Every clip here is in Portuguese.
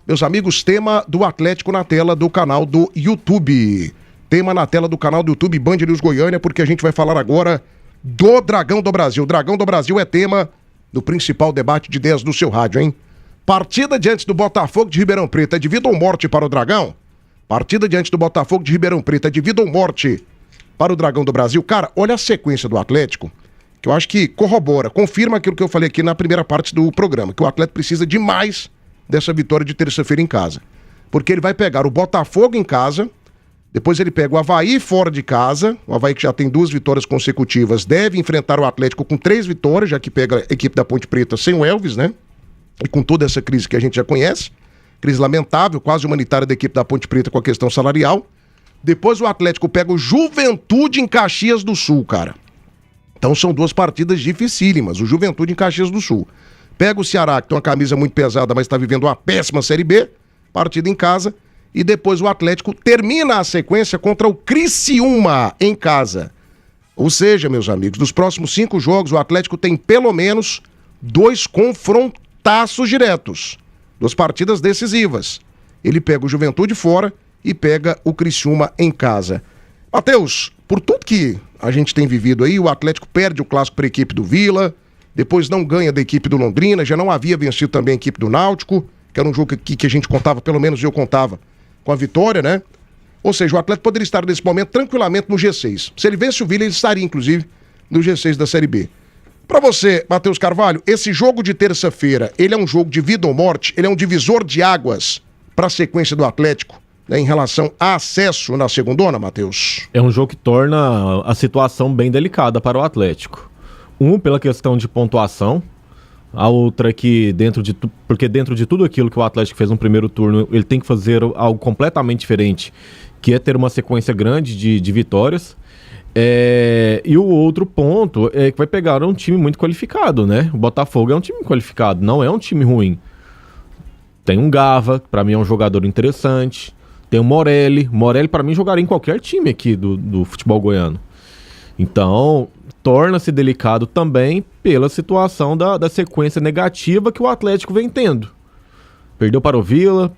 Meus amigos, tema do Atlético na tela do canal do YouTube. Tema na tela do canal do YouTube Band News Goiânia, porque a gente vai falar agora do Dragão do Brasil. O Dragão do Brasil é tema do principal debate de ideias do seu rádio, hein? Partida diante do Botafogo de Ribeirão Preto é de vida ou morte para o Dragão? Partida diante do Botafogo de Ribeirão Preto é de vida ou morte para o Dragão do Brasil? Cara, olha a sequência do Atlético, que eu acho que corrobora, confirma aquilo que eu falei aqui na primeira parte do programa, que o Atlético precisa demais dessa vitória de terça-feira em casa. Porque ele vai pegar o Botafogo em casa, depois ele pega o Avaí fora de casa, o Avaí que já tem 2 vitórias consecutivas, deve enfrentar o Atlético com 3 vitórias, já que pega a equipe da Ponte Preta sem o Elvis, né? E com toda essa crise que a gente já conhece, crise lamentável, quase humanitária da equipe da Ponte Preta com a questão salarial. Depois o Atlético pega o Juventude em Caxias do Sul, cara. Então são 2 partidas dificílimas, o Juventude em Caxias do Sul. Pega o Ceará, que tem uma camisa muito pesada, mas está vivendo uma péssima Série B, partida em casa. E depois o Atlético termina a sequência contra o Criciúma em casa. Ou seja, meus amigos, dos próximos 5 jogos, o Atlético tem pelo menos 2 confrontaços diretos. 2 partidas decisivas. Ele pega o Juventude fora e pega o Criciúma em casa. Matheus, por tudo que a gente tem vivido aí, o Atlético perde o clássico para a equipe do Vila, depois não ganha da equipe do Londrina, já não havia vencido também a equipe do Náutico, que era um jogo que a gente contava, pelo menos eu contava, com a vitória, né? Ou seja, o Atlético poderia estar nesse momento tranquilamente no G6. Se ele vence o Vila, ele estaria, inclusive, no G6 da Série B. Pra você, Matheus Carvalho, esse jogo de terça-feira, ele é um jogo de vida ou morte? Ele é um divisor de águas para a sequência do Atlético, né, em relação a acesso na segundona, Matheus? É um jogo que torna a situação bem delicada para o Atlético. Pela questão de pontuação, a outra que porque dentro de tudo aquilo que o Atlético fez no primeiro turno, ele tem que fazer algo completamente diferente, que é ter uma sequência grande de vitórias. E o outro ponto é que vai pegar um time muito qualificado, né? O Botafogo é um time qualificado, não é um time ruim. Tem um Gava, para mim é um jogador interessante. Tem o Morelli para mim jogaria em qualquer time aqui do futebol goiano. Então, torna-se delicado também pela situação da sequência negativa que o Atlético vem tendo. Perdeu para o Vila,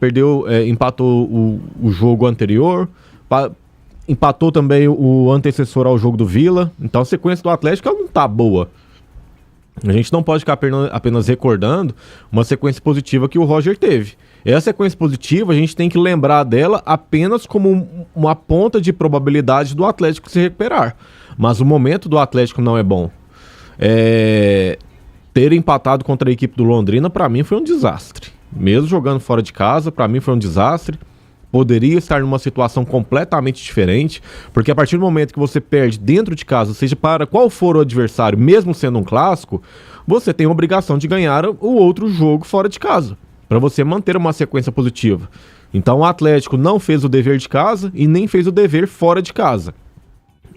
empatou o jogo anterior, empatou também o antecessor ao jogo do Vila. Então a sequência do Atlético ela não tá boa. A gente não pode ficar apenas recordando uma sequência positiva que o Roger teve. Essa sequência positiva, a gente tem que lembrar dela apenas como uma ponta de probabilidade do Atlético se recuperar. Mas o momento do Atlético não é bom. Ter empatado contra a equipe do Londrina, para mim, foi um desastre. Mesmo jogando fora de casa, para mim foi um desastre. Poderia estar numa situação completamente diferente, porque a partir do momento que você perde dentro de casa, seja para qual for o adversário, mesmo sendo um clássico, você tem a obrigação de ganhar o outro jogo fora de casa, para você manter uma sequência positiva. Então o Atlético não fez o dever de casa e nem fez o dever fora de casa.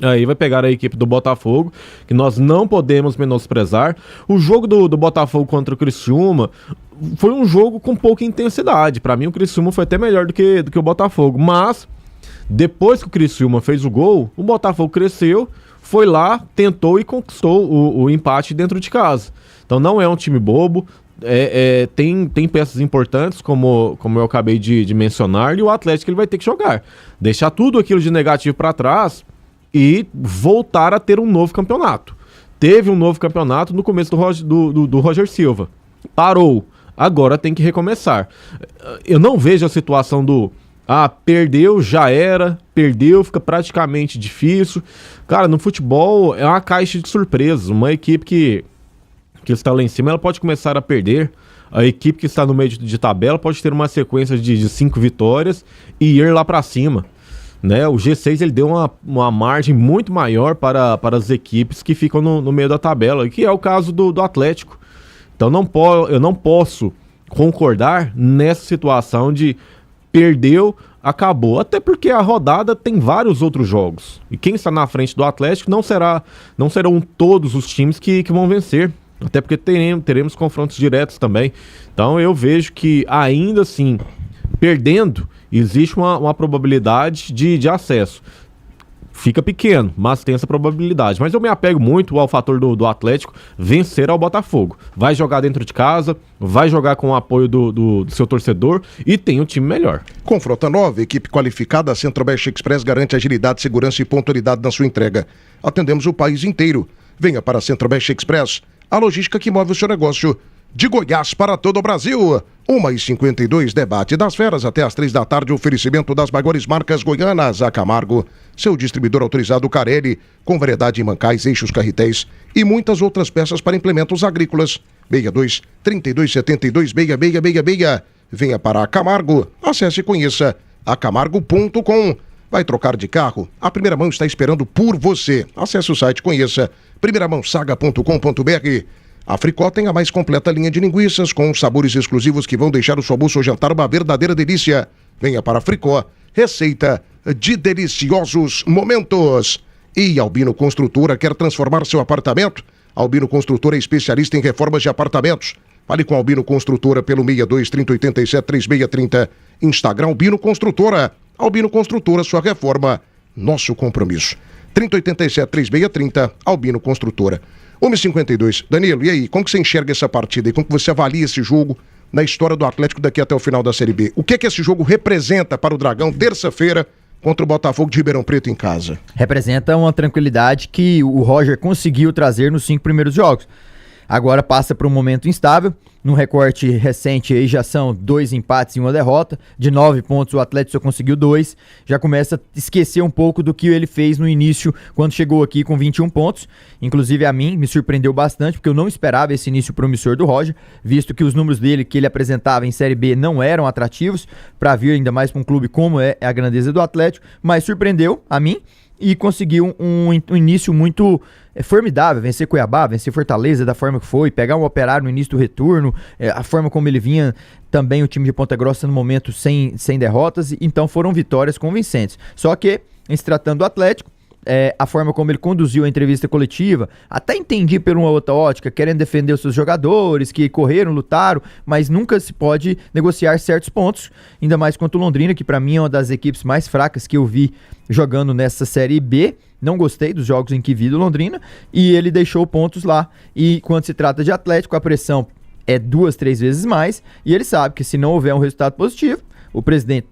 Aí vai pegar a equipe do Botafogo, que nós não podemos menosprezar. O jogo do Botafogo contra o Criciúma foi um jogo com pouca intensidade. Para mim o Criciúma foi até melhor do que o Botafogo. Mas depois que o Criciúma fez o gol, o Botafogo cresceu, foi lá, tentou e conquistou o empate dentro de casa. Então não é um time bobo. Tem peças importantes, como eu acabei de mencionar, e o Atlético ele vai ter que jogar. Deixar tudo aquilo de negativo para trás e voltar a ter um novo campeonato. Teve um novo campeonato no começo do Roger Silva. Parou. Agora tem que recomeçar. Eu não vejo a situação perdeu, já era, perdeu, fica praticamente difícil. Cara, no futebol é uma caixa de surpresas. Uma equipe que está lá em cima, ela pode começar a perder. A equipe que está no meio de tabela pode ter uma sequência de 5 vitórias e ir lá para cima. Né? O G6 ele deu uma margem muito maior para as equipes que ficam no meio da tabela, que é o caso do Atlético. Então eu não posso concordar nessa situação de perdeu, acabou. Até porque a rodada tem vários outros jogos. E quem está na frente do Atlético não serão todos os times que vão vencer. Até porque teremos confrontos diretos também. Então eu vejo que ainda assim, perdendo, existe uma probabilidade de acesso. fica pequeno, mas tem essa probabilidade. Mas eu me apego muito ao fator do Atlético vencer ao Botafogo. Vai jogar dentro de casa, vai jogar com o apoio do seu torcedor e tem um time melhor. Confronta 9, equipe qualificada, a Centro-Oeste Express garante agilidade, segurança e pontualidade na sua entrega. Atendemos o país inteiro. Venha para a Centro-Oeste Express, a logística que move o seu negócio. De Goiás para todo o Brasil. 1h52, debate das feras até às 3 da tarde, oferecimento das maiores marcas goianas, a Camargo, seu distribuidor autorizado Carelli, com variedade em mancais, eixos, carretéis e muitas outras peças para implementos agrícolas. 62-3272-6666. Venha para a Camargo, acesse e conheça acamargo.com. Vai trocar de carro? A Primeira Mão está esperando por você. Acesse o site, conheça primeiramãosaga.com.br. A Fricó tem a mais completa linha de linguiças com sabores exclusivos que vão deixar o seu almoço ou jantar uma verdadeira delícia. Venha para a Fricó, receita de deliciosos momentos. E Albino Construtora quer transformar seu apartamento? Albino Construtora é especialista em reformas de apartamentos. Fale com Albino Construtora pelo 62-3087-3630. Instagram Albino Construtora. Albino Construtora, sua reforma, nosso compromisso. 3087-3630, Albino Construtora. 1h52. Danilo, e aí, como que você enxerga essa partida e como que você avalia esse jogo na história do Atlético daqui até o final da Série B? O que esse jogo representa para o Dragão terça-feira contra o Botafogo de Ribeirão Preto em casa? Representa uma tranquilidade que o Roger conseguiu trazer nos 5 primeiros jogos. Agora passa por um momento instável. No recorte recente aí já são 2 empates e 1 derrota. De 9 pontos o Atlético só conseguiu 2. Já começa a esquecer um pouco do que ele fez no início quando chegou aqui com 21 pontos. Inclusive a mim me surpreendeu bastante porque eu não esperava esse início promissor do Roger, visto que os números dele que ele apresentava em Série B não eram atrativos para vir ainda mais para um clube como é a grandeza do Atlético, mas surpreendeu a mim e conseguiu um início muito formidável, vencer Cuiabá, vencer Fortaleza da forma que foi, pegar um Operário no início do retorno, a forma como ele vinha também o time de Ponta Grossa no momento sem derrotas, então foram vitórias convincentes. Só que, em se tratando do Atlético, a forma como ele conduziu a entrevista coletiva, até entendi por uma outra ótica, querendo defender os seus jogadores, que correram, lutaram, mas nunca se pode negociar certos pontos, ainda mais contra o Londrina, que para mim é uma das equipes mais fracas que eu vi jogando nessa Série B. Não gostei dos jogos em que vi do Londrina, e ele deixou pontos lá, e quando se trata de Atlético, a pressão é 2, 3 vezes mais, e ele sabe que se não houver um resultado positivo, o presidente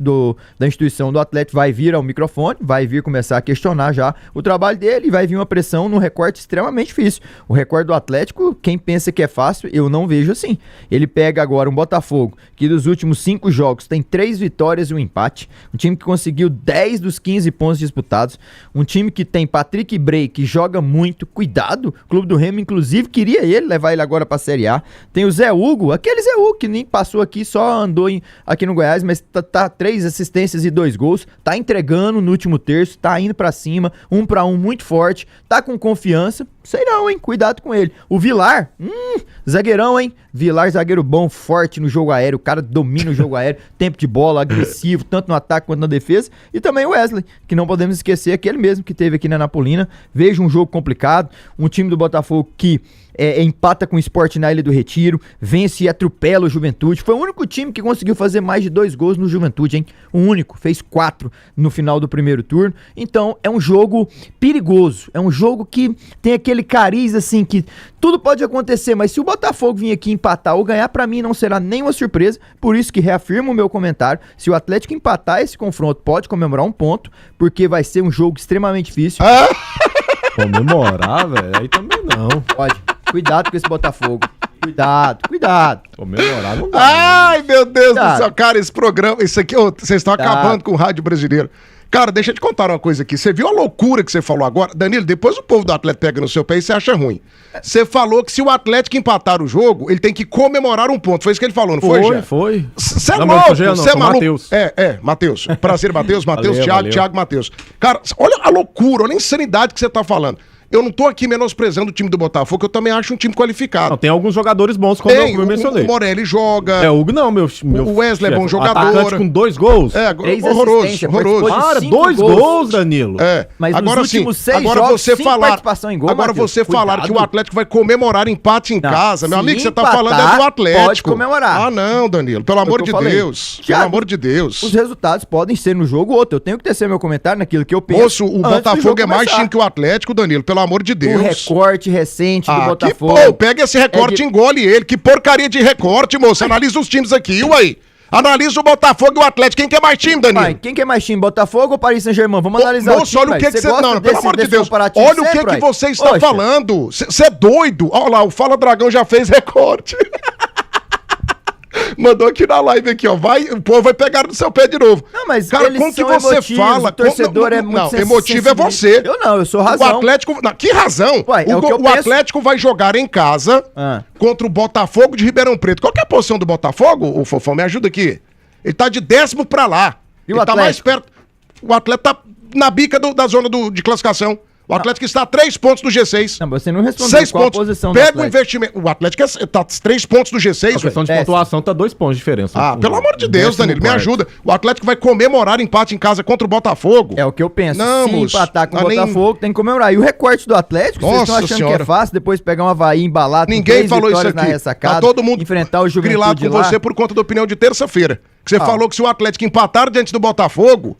da instituição do Atlético vai vir ao microfone, vai vir começar a questionar já o trabalho dele e vai vir uma pressão num recorte extremamente difícil. O recorde do Atlético, quem pensa que é fácil, eu não vejo assim. Ele pega agora um Botafogo, que dos últimos 5 jogos tem 3 vitórias e um empate, um time que conseguiu 10 dos 15 pontos disputados, um time que tem Patrick Bray, que joga muito, cuidado, o Clube do Remo inclusive queria levar ele agora pra Série A, tem o Zé Hugo, aquele Zé Hugo que nem passou aqui, só andou aqui no Goiás, mas tá 3 assistências e 2 gols, tá entregando no último terço, tá indo pra cima, 1-1 muito forte, tá com confiança, sei não, hein, cuidado com ele. O Vilar, zagueirão, hein, Vilar, zagueiro bom, forte no jogo aéreo, o cara domina o jogo aéreo, tempo de bola, agressivo, tanto no ataque quanto na defesa, e também o Wesley, que não podemos esquecer, aquele mesmo que teve aqui na Napolina. Vejo um jogo complicado, um time do Botafogo que empata com o Sport na Ilha do Retiro, vence e atropela o Juventude. Foi o único time que conseguiu fazer mais de 2 gols no Juventude, hein? O único, fez 4 no final do primeiro turno. Então é um jogo perigoso, é um jogo que tem aquele cariz assim que tudo pode acontecer, mas se o Botafogo vir aqui empatar ou ganhar, pra mim não será nenhuma surpresa. Por isso que reafirmo o meu comentário, se o Atlético empatar esse confronto, pode comemorar um ponto, porque vai ser um jogo extremamente difícil. Comemorar, velho? Aí também não. Pode. Cuidado com esse Botafogo. Cuidado. Comemorar não dá. Ai, meu Deus do céu. Cara, esse programa, isso aqui, vocês estão acabando com o rádio brasileiro. Cara, deixa eu te contar uma coisa aqui. Você viu a loucura que você falou agora? Danilo, depois o povo do Atlético pega no seu pé e você acha ruim. Você falou que se o Atlético empatar o jogo, ele tem que comemorar um ponto. Foi isso que ele falou, não foi, Gé? Foi. Você é louco, você é maluco. Matheus. Matheus. Prazer, Matheus, Valeu. Thiago, Matheus. Cara, olha a loucura, olha a insanidade que você tá falando. Eu não tô aqui menosprezando o time do Botafogo, eu também acho um time qualificado. Não, tem alguns jogadores bons, como eu mencionei. O Morelli joga. É, o Hugo não, meu O Wesley é bom jogador. Atacante com 2 gols. É, horroroso. Para, 2 gols, Danilo. É. Mas agora nos sim, últimos 6 agora jogos, você 5 falar, participação em gol, agora Matheus, você falar cuidado. que o Atlético vai comemorar empate em casa, meu se amigo, você tá empatar, falando é do Atlético. pode comemorar. Ah, não, Danilo, pelo amor de Deus. Pelo Thiago, amor de Deus. Os resultados podem ser no jogo ou outro. Eu tenho que tecer meu comentário naquilo que eu penso. Moço, o Botafogo é mais time que o Atlético, Danilo, pelo amor de Deus. O recorte recente do Botafogo. Pô, pega esse recorte e engole ele. Que porcaria de recorte, moço. Analisa os times aqui, uai. Analisa o Botafogo e o Atlético. Quem que é mais time, Danilo? Pai, quem que é mais time, Botafogo ou Paris Saint-Germain? Vamos analisar moço, olha o que você... Não, pelo amor de Deus. Olha o que você está falando. Você é doido. Olha lá, o Fala Dragão já fez recorte. Mandou aqui na live aqui, ó. O povo vai pegar no seu pé de novo. Não, mas cara, eles como que são você emotivos, fala? o torcedor é muito Não, emotivo é você. Eu sou razão. O Atlético... Não, que razão? Ué, é o que eu o penso. Atlético vai jogar em casa contra o Botafogo de Ribeirão Preto. Qual que é a posição do Botafogo, o Fofão? Me ajuda aqui. Ele tá de 10º pra lá. E o Ele tá Atlético? mais perto. O Atlético tá na bica da zona de classificação. O Atlético está a 3 pontos do G6. Não, você não respondeu 6 qual pontos. a posição Pega do o Atlético. investimento. O Atlético tá a 3 pontos do G6, A questão de Décimo. pontuação tá 2 pontos de diferença. Ah, pelo amor de Deus, Danilo, me ajuda. O Atlético vai comemorar empate em casa contra o Botafogo. É o que eu penso. Não, Se moço, empatar com o nem- Botafogo, tem que comemorar. E o recorte do Atlético, vocês estão Nossa achando Senhora. que é fácil depois pegar um Avaí embalado com Ninguém 3 falou isso vitórias na aqui. ressacada, Tá todo mundo enfrentar o grilado Juventude com lá. você por conta da opinião de terça-feira. Que você falou que se o Atlético empatar diante do Botafogo...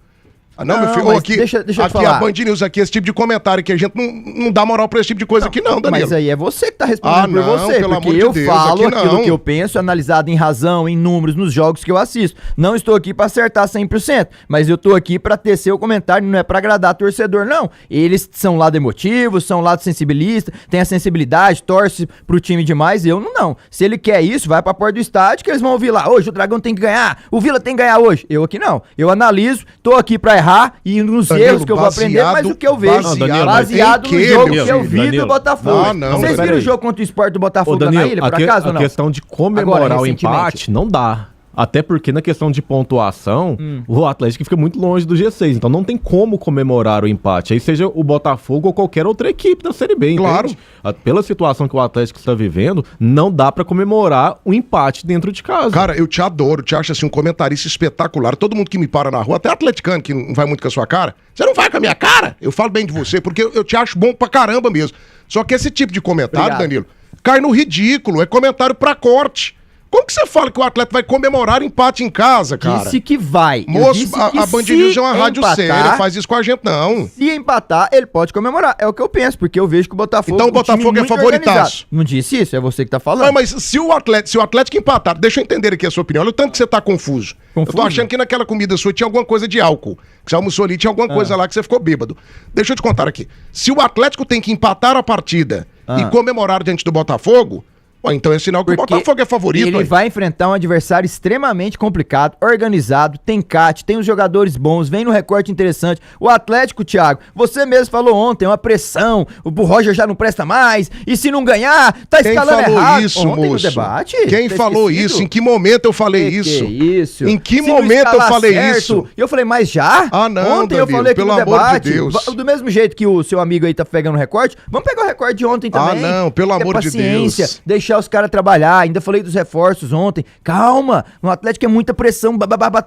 Ah, não, meu Não, filho, mas aqui, deixa eu te aqui falar. a Band News, aqui, esse tipo de comentário que a gente não dá moral pra esse tipo de coisa aqui não, Danilo. Mas aí é você que tá respondendo por não, você, pelo porque amor de eu Deus, falo aqui aquilo não. que eu penso, analisado em razão, em números, nos jogos que eu assisto. Não estou aqui pra acertar 100%, mas eu tô aqui pra tecer o comentário, não é pra agradar torcedor, não. Eles são lado emotivo, são lado sensibilista, tem a sensibilidade, torce pro time demais, eu não. Se ele quer isso, vai pra porta do estádio que eles vão ouvir lá, hoje o Dragão tem que ganhar, o Vila tem que ganhar hoje. Eu aqui não. Eu analiso, tô aqui pra errar e nos Danilo, erros que eu vou aprender, mas o que eu vejo, baseado em no quê, jogo meu que eu filho? vi do Danilo. Botafogo. Ah, não, Vocês mas viram o peraí. jogo contra o Sport do Botafogo Ô, na Danilo, ilha, por acaso ou a não? questão de comemorar Agora, o recentemente. empate não dá. Até porque na questão de pontuação, o Atlético fica muito longe do G6. Então não tem como comemorar o empate. Aí seja o Botafogo ou qualquer outra equipe da Série B, Claro. entende? Pela situação que o Atlético está vivendo, não dá pra comemorar o empate dentro de casa. Cara, eu te adoro, te acho assim um comentarista espetacular. Todo mundo que me para na rua, até atleticano que não vai muito com a sua cara. Você não vai com a minha cara? Eu falo bem de você, porque eu te acho bom pra caramba mesmo. Só que esse tipo de comentário, Obrigado. Danilo, cai no ridículo, é comentário pra corte. Como que você fala que o atleta vai comemorar empate em casa, cara? Disse que vai. Eu Moço, disse a que Band se News é uma rádio empatar, séria, faz isso com a gente não. Se empatar, ele pode comemorar. É o que eu penso, porque eu vejo que o Botafogo... Então o um time Botafogo é muito favoritaço. organizado. Não disse isso? É você que tá falando. Não, mas se o Atlético empatar, deixa eu entender aqui a sua opinião. Olha o tanto que você tá confuso. Confuso? Eu tô achando que naquela comida sua tinha alguma coisa de álcool. Que você almoçou ali, tinha alguma coisa lá que você ficou bêbado. Deixa eu te contar aqui. Se o Atlético tem que empatar a partida e comemorar diante do Botafogo, ó, então é sinal que Porque o Botafogo é favorito. ele aí. vai enfrentar um adversário extremamente complicado, organizado, tem CAT, tem os jogadores bons, vem no recorte interessante. O Atlético, Thiago, você mesmo falou ontem, uma pressão, o Roger já não presta mais, e se não ganhar, tá Quem escalando falou errado. isso, Ontem moço? no debate? Quem Tá falou esquecido? isso? Em que momento eu falei Que isso? isso? Em que Se não momento eu escalar falei certo, isso? E eu falei, mas já? Ah, não, Ontem eu Danilo, falei aqui pelo no amor de debate. Deus. Do mesmo jeito que o seu amigo aí tá pegando o recorte, vamos pegar o recorte de ontem também. Ah, não, pelo Ter amor de paciência, Deus. deixar os caras trabalhar. Ainda falei dos reforços ontem. Calma, no Atlético é muita pressão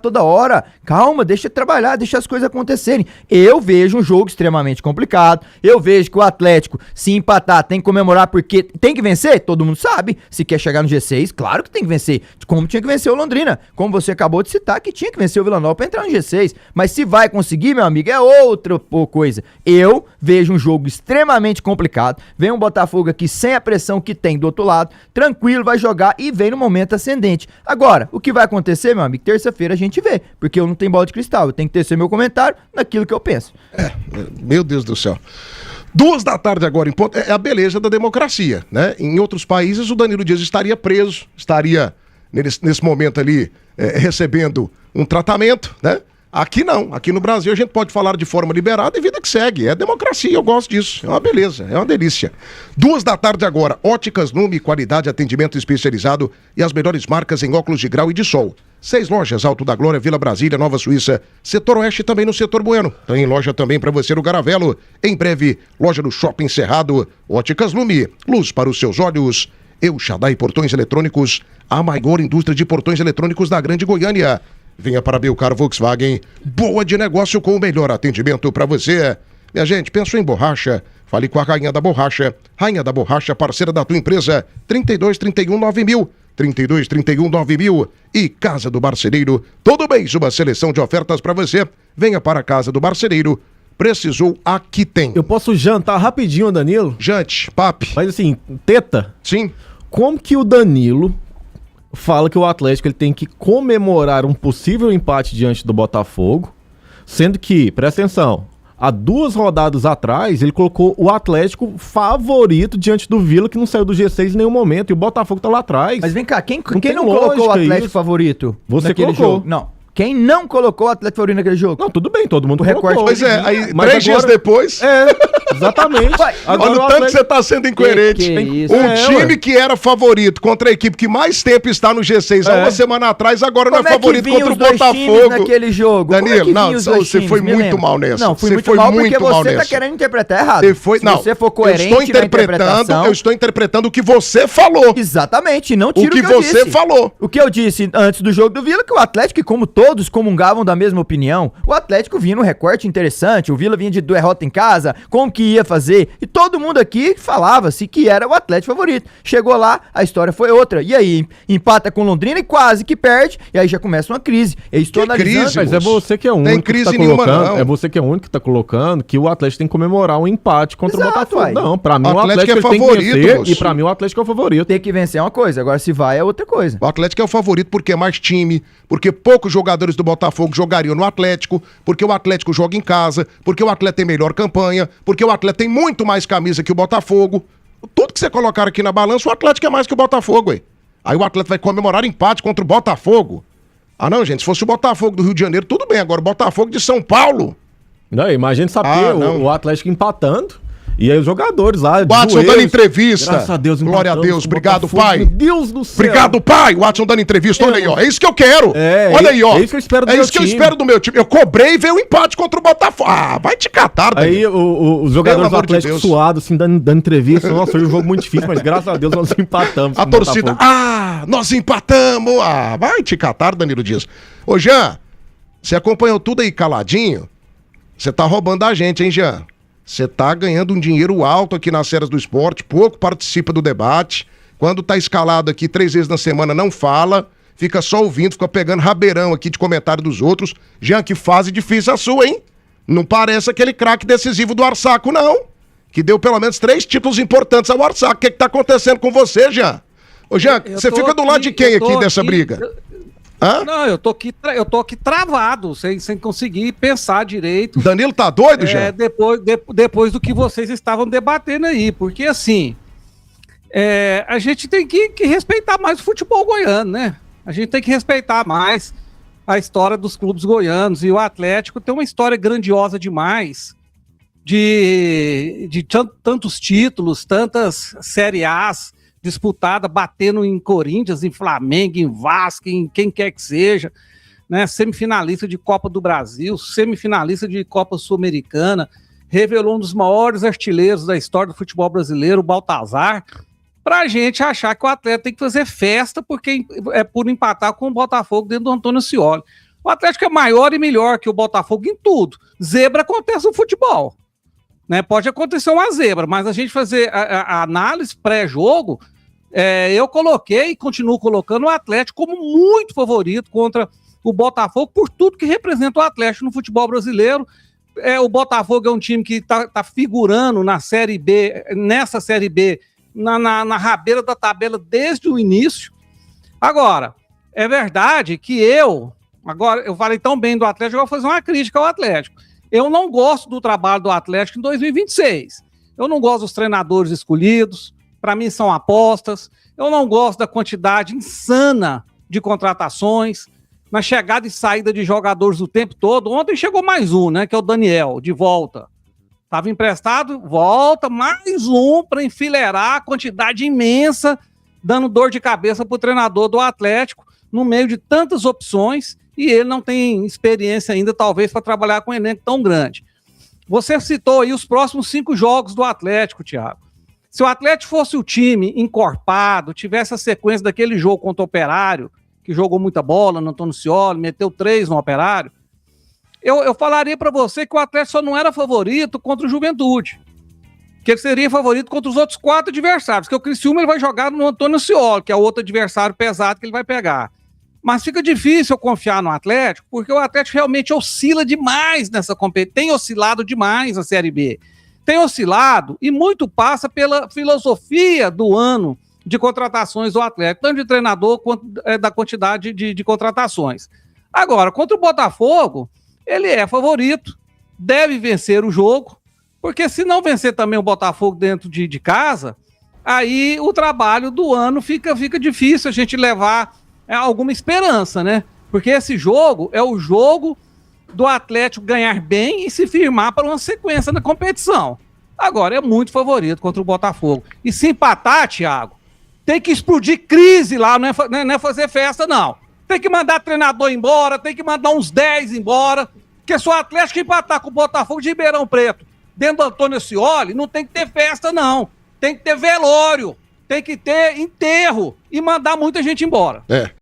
toda hora. Calma, deixa trabalhar, deixa as coisas acontecerem. Eu vejo um jogo extremamente complicado. Eu vejo que o Atlético, se empatar, tem que comemorar porque tem que vencer. Todo mundo sabe. Se quer chegar no G6, claro que tem que vencer. Como tinha que vencer o Londrina. Como você acabou de citar, que tinha que vencer o Vila Nova pra entrar no G6. Mas se vai conseguir, meu amigo, é outra coisa. Eu vejo um jogo extremamente complicado. Vem um Botafogo aqui sem a pressão que tem do outro lado. Tranquilo, vai jogar e vem no momento ascendente. Agora, o que vai acontecer, meu amigo? Terça-feira a gente vê, porque eu não tenho bola de cristal, eu tenho que tecer meu comentário naquilo que eu penso. Meu Deus do céu. 14h agora em ponto. É a beleza da democracia, né? Em outros países o Danilo Dias estaria preso, estaria nesse momento ali recebendo um tratamento, né? Aqui não. Aqui no Brasil a gente pode falar de forma liberada e vida que segue. É democracia, eu gosto disso. É uma beleza, é uma delícia. 14h agora. Óticas Lume, qualidade, atendimento especializado e as melhores marcas em óculos de grau e de sol. 6 lojas, Alto da Glória, Vila Brasília, Nova Suíça, Setor Oeste também no Setor Bueno. Tem loja também para você no Garavelo. Em breve, loja no Shopping Cerrado. Óticas Lume, luz para os seus olhos. El Shaddai Portões Eletrônicos, a maior indústria de portões eletrônicos da Grande Goiânia. Venha para Belcar Volkswagen, boa de negócio com o melhor atendimento para você. Minha gente, pensou em borracha? Fale com a Rainha da Borracha. Rainha da Borracha, parceira da tua empresa, 3231-9000. 3231-9000 e Casa do Marceneiro. Todo mês uma seleção de ofertas para você. Venha para a Casa do Marceneiro. Precisou, aqui tem. Eu posso jantar rapidinho, Danilo? Jante, papi. Mas assim, teta. Sim. Como que o Danilo fala que o Atlético ele tem que comemorar um possível empate diante do Botafogo, sendo que, presta atenção, há 2 rodadas atrás ele colocou o Atlético favorito diante do Vila, que não saiu do G6 em nenhum momento, e o Botafogo tá lá atrás. Mas vem cá, quem tem não colocou o lógica Atlético isso. favorito Você naquele colocou. jogo? Não. Quem não colocou o Atlético favorito naquele jogo? Não, tudo bem, todo mundo O recorte colocou. Pois é, aí Mas 3 dias agora- depois... Exatamente. Vai, Olha o tanto que você tá sendo incoerente. Que isso? Um É, time ué. que era favorito contra a equipe que mais tempo está no G6 há É. uma semana atrás, agora não é Como é que favorito vinham contra o os dois times Botafogo. naquele jogo? Como é Danilo, que não, vinham os dois você times? foi Me muito lembra. mal nessa. Não, fui Você muito foi mal muito porque mal você tá nessa. querendo interpretar errado. Você foi, Se não, você for eu coerente estou na interpretando, interpretação... eu estou interpretando o que você falou. Exatamente, não tira O que eu você disse. falou. O que eu disse antes do jogo do Vila, que o Atlético, e como todos comungavam da mesma opinião, o Atlético vinha num recorte interessante, o Vila vinha de derrota em casa, como que ia fazer, e todo mundo aqui falava-se que era o Atlético favorito. Chegou lá, a história foi outra. E aí, empata com Londrina e quase que perde, e aí já começa uma crise. Eu estou Que analisando... crise, Mas é você que é o Tem único que crise tá nenhuma, colocando. não. É você que é o único que tá colocando que o Atlético tem que comemorar um empate contra Exato, o Botafogo. uai. Não, pra mim O o Atlético Atlético é ele tem que favorito, vencer, moço. e pra mim o Atlético é o favorito. Tem que vencer é uma coisa, agora se vai é outra coisa. O Atlético é o favorito porque é mais time, porque poucos jogadores do Botafogo jogariam no Atlético, porque o Atlético joga em casa, porque o Atlético tem melhor campanha, porque o Atlético tem muito mais camisa que o Botafogo. Tudo que você colocar aqui na balança, o Atlético é mais que o Botafogo, ué. Aí o Atlético vai comemorar empate contra o Botafogo. Ah não, gente, se fosse o Botafogo do Rio de Janeiro, tudo bem. Agora o Botafogo de São Paulo... Não, imagina saber não. o Atlético empatando e aí os jogadores lá. de Watson dando joelhos. entrevista. Graças a Deus, Glória a empatamos Deus, com o obrigado, Botafogo. pai. Meu Deus do céu. Obrigado, pai. Watson dando entrevista, olha aí, ó. É isso que eu quero. É, olha aí, ó. é isso que eu espero do É meu isso que eu time. espero do meu time. Eu cobrei e veio o empate contra o Botafogo. Ah, vai te catar, Aí Danilo. os jogadores do amor de Atlético Deus. suados, assim, dando entrevista. Nossa, foi um jogo muito difícil, mas graças a Deus nós empatamos. A com o torcida, Botafogo. nós empatamos. Ah, vai te catar, Danilo Dias. Ô, Jean, você acompanhou tudo aí caladinho? Você tá roubando a gente, hein, Jean? Você tá ganhando um dinheiro alto aqui nas séries do esporte, pouco participa do debate. Quando tá escalado aqui 3 vezes na semana, não fala, fica só ouvindo, fica pegando rabeirão aqui de comentário dos outros. Jean, que fase difícil a sua, hein? Não parece aquele craque decisivo do Arsaco, não. Que deu pelo menos 3 títulos importantes ao Arsaco. O que tá acontecendo com você, Jean? Ô, Jean, você fica do lado de quem aqui dessa briga? Hã? Não, eu tô aqui travado, sem conseguir pensar direito. Danilo tá doido, Jean? Depois do que vocês estavam debatendo aí, porque assim, a gente tem que respeitar mais o futebol goiano, né? A gente tem que respeitar mais a história dos clubes goianos, e o Atlético tem uma história grandiosa demais de tantos títulos, tantas Série As disputada, batendo em Corinthians, em Flamengo, em Vasco, em quem quer que seja, né? Semifinalista de Copa do Brasil, semifinalista de Copa Sul-Americana, revelou um dos maiores artilheiros da história do futebol brasileiro, o Baltazar, pra gente achar que o Atlético tem que fazer festa porque é por empatar com o Botafogo dentro do Antônio Scioli. O Atlético é maior e melhor que o Botafogo em tudo. Zebra acontece no futebol, né? Pode acontecer uma zebra, mas a gente fazer a análise pré-jogo, eu coloquei e continuo colocando o Atlético como muito favorito contra o Botafogo por tudo que representa o Atlético no futebol brasileiro. O Botafogo é um time que tá figurando na Série B, nessa Série B, na rabeira da tabela desde o início. Agora, é verdade que agora eu falei tão bem do Atlético, eu vou fazer uma crítica ao Atlético. Eu não gosto do trabalho do Atlético em 2026. Eu não gosto dos treinadores escolhidos, para mim são apostas. Eu não gosto da quantidade insana de contratações, na chegada e saída de jogadores o tempo todo. Ontem chegou mais um, né? Que é o Daniel, de volta. Estava emprestado, volta, mais um para enfileirar a quantidade imensa, dando dor de cabeça para o treinador do Atlético, no meio de tantas opções, e ele não tem experiência ainda, talvez, para trabalhar com um elenco tão grande. Você citou aí os próximos 5 jogos do Atlético, Thiago. Se o Atlético fosse o time encorpado, tivesse a sequência daquele jogo contra o Operário, que jogou muita bola no Antônio Scioli, meteu 3 no Operário, eu falaria para você que o Atlético só não era favorito contra o Juventude, que ele seria favorito contra os outros 4 adversários, que o Criciúma ele vai jogar no Antônio Scioli, que é o outro adversário pesado que ele vai pegar. Mas fica difícil eu confiar no Atlético, porque o Atlético realmente oscila demais nessa competição, tem oscilado demais na Série B. Tem oscilado e muito passa pela filosofia do ano de contratações do Atlético, tanto de treinador quanto da quantidade de contratações. Agora, contra o Botafogo, ele é favorito, deve vencer o jogo, porque se não vencer também o Botafogo dentro de casa, aí o trabalho do ano fica difícil a gente levar alguma esperança, né? Porque esse jogo é o jogo do Atlético ganhar bem e se firmar para uma sequência na competição. Agora, é muito favorito contra o Botafogo. E se empatar, Thiago, tem que explodir crise lá, não é fazer festa, não. Tem que mandar treinador embora, tem que mandar uns 10 embora, porque se o Atlético empatar com o Botafogo de Ribeirão Preto, dentro do Antônio Scioli, não tem que ter festa, não. Tem que ter velório, tem que ter enterro e mandar muita gente embora. É.